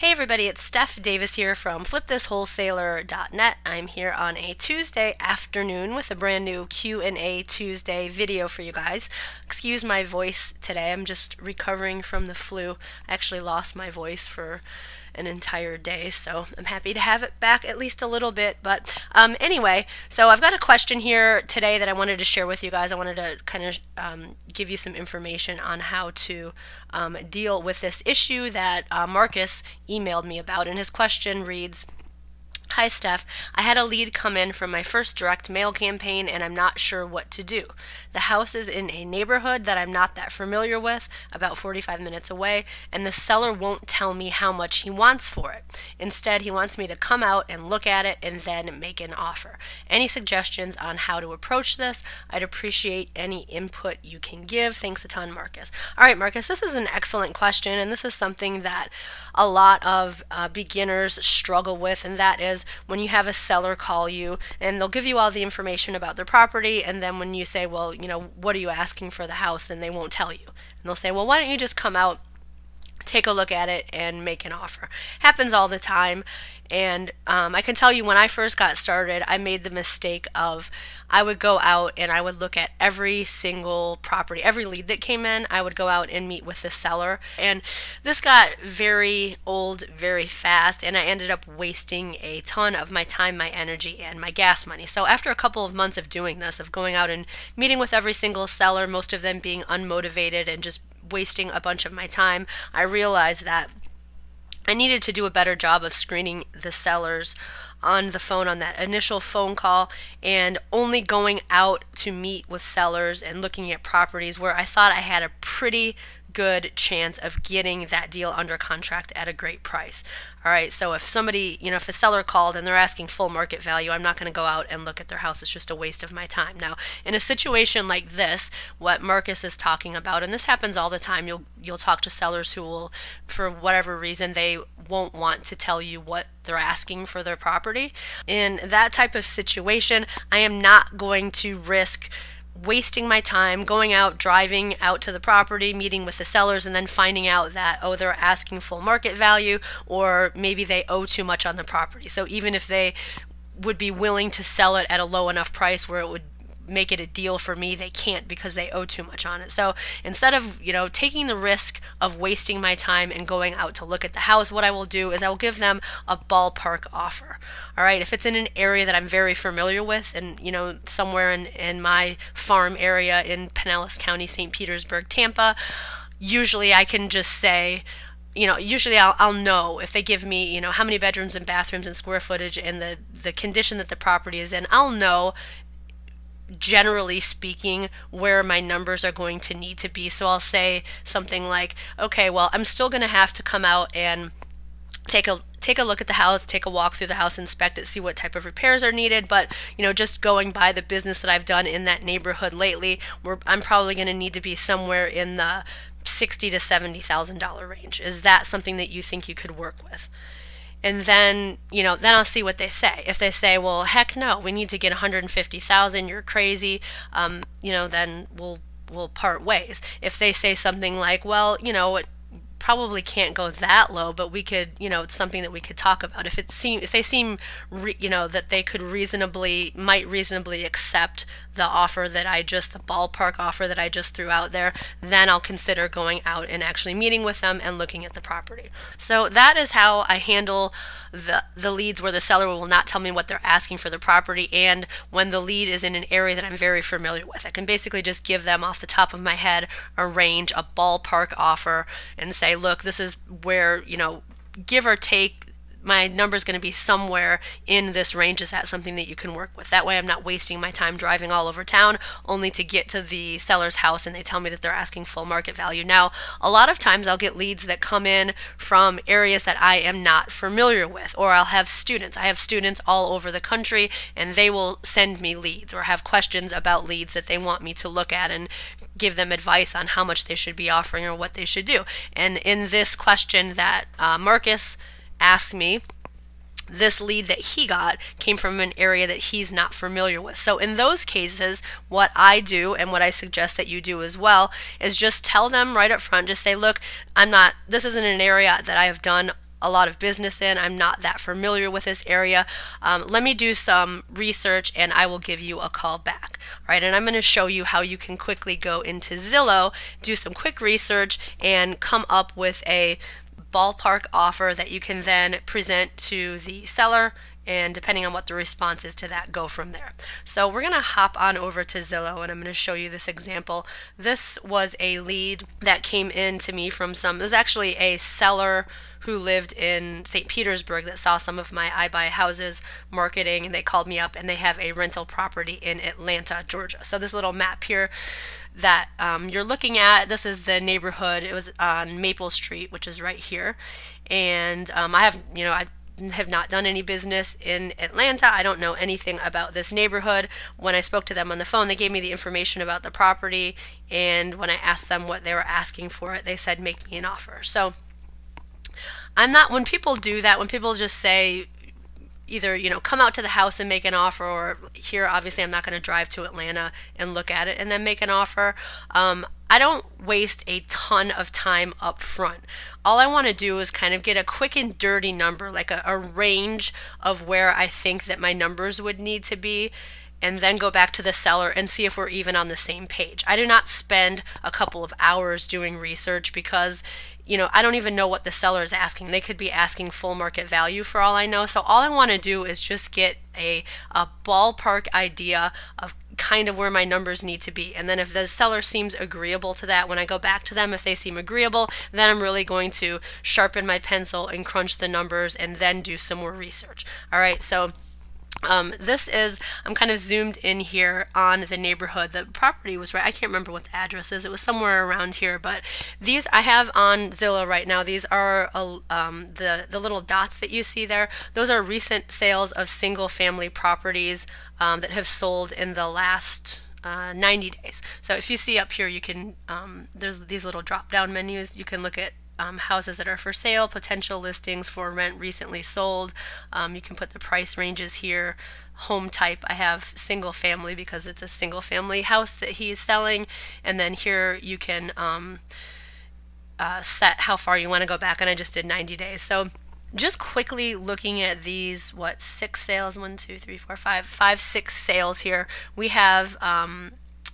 Hey everybody, it's Steph Davis here from flipthiswholesaler.net. I'm here on a Tuesday afternoon with a brand new Q&A Tuesday video for you guys. Excuse my voice today, I'm just recovering from the flu. I actually lost my voice for an entire day, so I'm happy to have it back at least a little bit. But anyway, so I've got a question here today that I wanted to share with you guys. I wanted to kind of give you some information on how to deal with this issue that Marcus emailed me about, and his question reads, "Hi Steph, I had a lead come in from my first direct mail campaign and I'm not sure what to do. The house is in a neighborhood that I'm not that familiar with, about 45 minutes away, and the seller won't tell me how much he wants for it. Instead, he wants me to come out and look at it and then make an offer. Any suggestions on how to approach this? I'd appreciate any input you can give. Thanks a ton, Marcus." All right, Marcus, this is an excellent question, and this is something that a lot of beginners struggle with, and that is when you have a seller call you and they'll give you all the information about their property, and then when you say, well, what are you asking for the house, and they won't tell you. And they'll say, well, why don't you just come out, take a look at it, and make an offer. Happens all the time. And I can tell you, when I first got started, I made the mistake of I would go out and I would look at every single property, every lead that came in. I would go out and meet with the seller, and this got very old very fast, and I ended up wasting a ton of my time, my energy, and my gas money. So after a couple of months of doing this, of going out and meeting with every single seller, most of them being unmotivated and just wasting a bunch of my time, I realized that I needed to do a better job of screening the sellers on the phone, on that initial phone call, and only going out to meet with sellers and looking at properties where I thought I had a pretty good chance of getting that deal under contract at a great price. All right, so if somebody, if a seller called and they're asking full market value, I'm not going to go out and look at their house. It's just a waste of my time. Now, in a situation like this, what Marcus is talking about, and this happens all the time, you'll talk to sellers who will, for whatever reason, they won't want to tell you what they're asking for their property. In that type of situation, I am not going to risk wasting my time going out, driving out to the property, meeting with the sellers, and then finding out that, oh, they're asking full market value, or maybe they owe too much on the property. So even if they would be willing to sell it at a low enough price where it would make it a deal for me, they can't because they owe too much on it. So instead of taking the risk of wasting my time and going out to look at the house, what I will do is I will give them a ballpark offer. All right, if it's in an area that I'm very familiar with, and somewhere in my farm area in Pinellas County, St. Petersburg, Tampa, usually I can just say, usually I'll know if they give me, how many bedrooms and bathrooms and square footage and the condition that the property is in. I'll know, generally speaking, where my numbers are going to need to be. So I'll say something like, okay, well, I'm still going to have to come out and take a look at the house, take a walk through the house, inspect it, see what type of repairs are needed. But just going by the business that I've done in that neighborhood lately, I'm probably going to need to be somewhere in the $60,000 to $70,000 range. Is that something that you think you could work with? And then, then I'll see what they say. If they say, well, heck no, we need to get 150,000, you're crazy, then we'll part ways. If they say something like, well, it probably can't go that low, but we could, it's something that we could talk about. If they seem, that they might reasonably accept the offer the ballpark offer that I just threw out there, then I'll consider going out and actually meeting with them and looking at the property. So that is how I handle the leads where the seller will not tell me what they're asking for the property, and when the lead is in an area that I'm very familiar with. I can basically just give them off the top of my head a range, a ballpark offer, and say, look, this is where, give or take, my number is going to be somewhere in this range. Is that something that you can work with? That way I'm not wasting my time driving all over town only to get to the seller's house and they tell me that they're asking full market value. Now, a lot of times I'll get leads that come in from areas that I am not familiar with, or I'll have students. I have students all over the country, and they will send me leads or have questions about leads that they want me to look at and give them advice on how much they should be offering or what they should do. And in this question that Marcus asked me, this lead that he got came from an area that he's not familiar with. So in those cases, what I do, and what I suggest that you do as well, is just tell them right up front, just say, look, this isn't an area that I have done a lot of business in. I'm not that familiar with this area. Let me do some research and I will give you a call back. All right, and I'm going to show you how you can quickly go into Zillow, do some quick research, and come up with a ballpark offer that you can then present to the seller, and depending on what the response is to that, go from there. So we're going to hop on over to Zillow and I'm going to show you this example. This was a lead that came in to me from it was actually a seller who lived in St. Petersburg that saw some of my I Buy Houses marketing, and they called me up and they have a rental property in Atlanta, Georgia. So this little map here that you're looking at, this is the neighborhood. It was on Maple Street, which is right here. And I have not done any business in Atlanta. I don't know anything about this neighborhood. When I spoke to them on the phone, they gave me the information about the property, and when I asked them what they were asking for it, they said, make me an offer. So when people do that, when people just say, either, come out to the house and make an offer, or here, obviously, I'm not going to drive to Atlanta and look at it and then make an offer. I don't waste a ton of time up front. All I want to do is kind of get a quick and dirty number, like a range of where I think that my numbers would need to be, and then go back to the seller and see if we're even on the same page. I do not spend a couple of hours doing research because I don't even know what the seller is asking. They could be asking full market value for all I know. So all I want to do is just get a ballpark idea of kind of where my numbers need to be. And then if the seller seems agreeable to that, when I go back to them, if they seem agreeable, then I'm really going to sharpen my pencil and crunch the numbers and then do some more research. All right, so I'm kind of zoomed in here on the neighborhood. The property was right, I can't remember what the address is. It was somewhere around here, but these I have on Zillow right now. These are the little dots that you see there. Those are recent sales of single family properties that have sold in the last 90 days. So if you see up here, you can, there's these little drop down menus. You can look at houses that are for sale, potential listings for rent, recently sold. You can put the price ranges here. Home type, I have single family because it's a single family house that he's selling. And then here you can set how far you want to go back, and I just did 90 days. So just quickly looking at these, 6 sales, 6 sales here. We have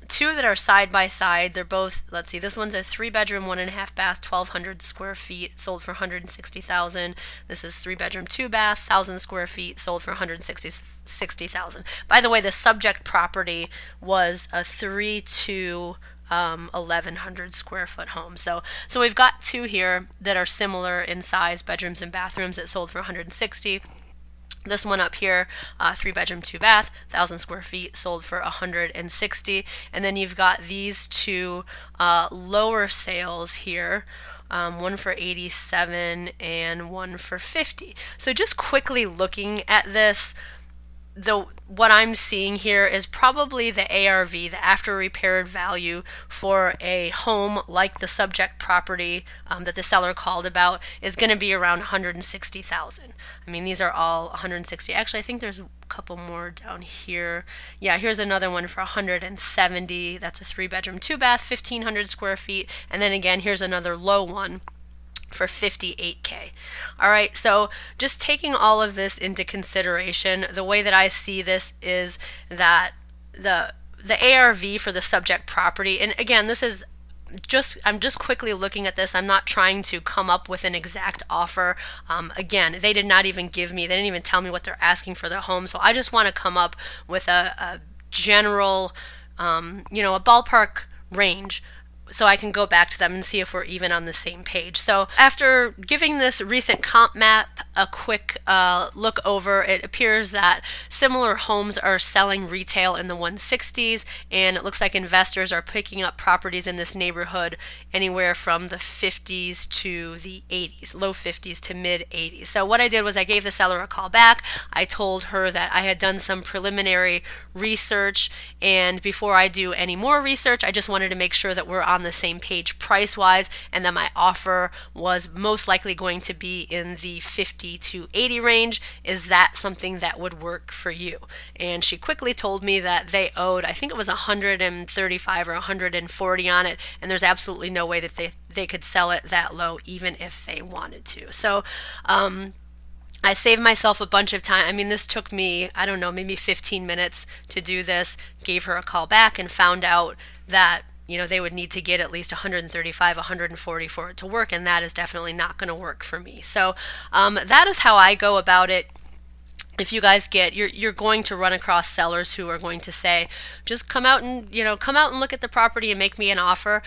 2 that are side by side. They're both, let's see, this one's a 3-bedroom, 1.5 bath, 1,200 square feet, sold for $160,000. This is 3-bedroom, 2-bath, 1,000 square feet, sold for $160,000. By the way, the subject property was a 3-2 1,100 square foot home. So we've got 2 here that are similar in size, bedrooms and bathrooms, that sold for $160,000. This one up here, 3-bedroom, 2-bath, 1,000 square feet, sold for $160,000. And then you've got these 2 lower sales here, one for $87,000 and one for $50,000. So just quickly looking at this, what I'm seeing here is probably the ARV, the after repaired value, for a home like the subject property that the seller called about is going to be around $160,000. I mean, these are all $160,000. Actually, I think there's a couple more down here. Yeah, here's another one for $170,000. That's a 3-bedroom, 2-bath, 1,500 square feet. And then again, here's another low one for $58,000. All right, so just taking all of this into consideration, the way that I see this is that the ARV for the subject property, and again, this is I'm just quickly looking at this. I'm not trying to come up with an exact offer. Again, they didn't even tell me what they're asking for their home, so I just want to come up with a general, a ballpark range, so I can go back to them and see if we're even on the same page. So after giving this recent comp map a quick look over, it appears that similar homes are selling retail in the 160s, and it looks like investors are picking up properties in this neighborhood anywhere from the 50s to the 80s, low 50s to mid 80s. So what I did was I gave the seller a call back. I told her that I had done some preliminary research, and before I do any more research, I just wanted to make sure that we're on the same page price-wise, and that my offer was most likely going to be in the $50,000 50 to 80 range. Is that something that would work for you? And she quickly told me that they owed, I think it was 135 or 140 on it, and there's absolutely no way that they could sell it that low even if they wanted to. So I saved myself a bunch of time. I mean, this took me, I don't know, maybe 15 minutes to do this. Gave her a call back and found out that, you know, they would need to get at least 135, 140 for it to work, and that is definitely not going to work for me. So that is how I go about it. If you guys you're going to run across sellers who are going to say, just come out and look at the property and make me an offer.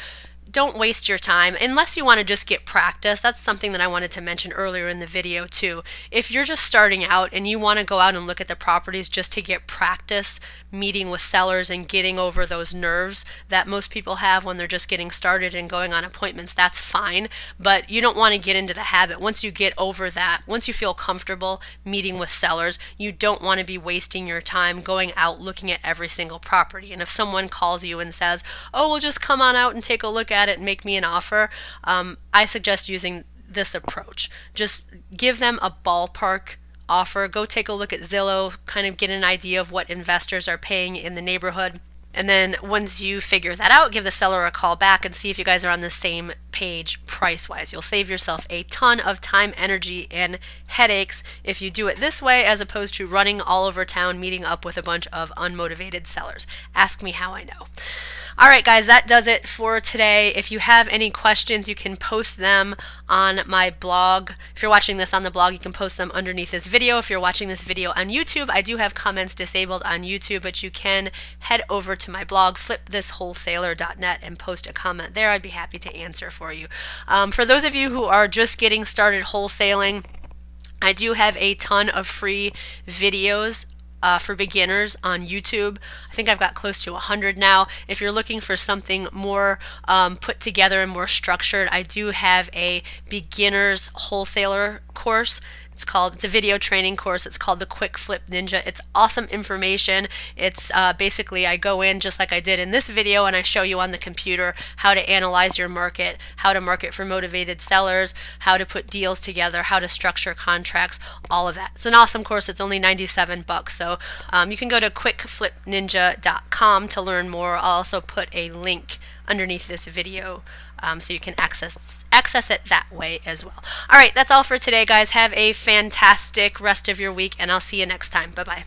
Don't waste your time unless you want to just get practice. That's something that I wanted to mention earlier in the video too. If you're just starting out and you want to go out and look at the properties just to get practice meeting with sellers and getting over those nerves that most people have when they're just getting started and going on appointments, that's fine. But you don't want to get into the habit. Once you get over that, once you feel comfortable meeting with sellers, you don't want to be wasting your time going out looking at every single property. And if someone calls you and says, oh, well, just come on out and take a look at it and make me an offer, I suggest using this approach. Just give them a ballpark offer. Go take a look at Zillow, kind of get an idea of what investors are paying in the neighborhood. And then once you figure that out, give the seller a call back and see if you guys are on the same page price-wise. You'll save yourself a ton of time, energy, and headaches if you do it this way as opposed to running all over town, meeting up with a bunch of unmotivated sellers. Ask me how I know. All right, guys, that does it for today. If you have any questions, you can post them on my blog. If you're watching this on the blog, you can post them underneath this video. If you're watching this video on YouTube, I do have comments disabled on YouTube, but you can head over to my blog, flipthiswholesaler.net, and post a comment there. I'd be happy to answer for you. For those of you who are just getting started wholesaling, I do have a ton of free videos for beginners on YouTube. I think I've got close to 100 now. If you're looking for something more put together and more structured, I do have a beginner's wholesaler course. It's a video training course. It's called the Quick Flip Ninja. It's awesome information. It's basically I go in just like I did in this video and I show you on the computer how to analyze your market, how to market for motivated sellers, how to put deals together, how to structure contracts, all of that. It's an awesome course. It's only 97 bucks. So you can go to quickflipninja.com to learn more. I'll also put a link underneath this video so you can access it that way as well. All right, that's all for today, guys. Have a fantastic rest of your week, and I'll see you next time. Bye-bye.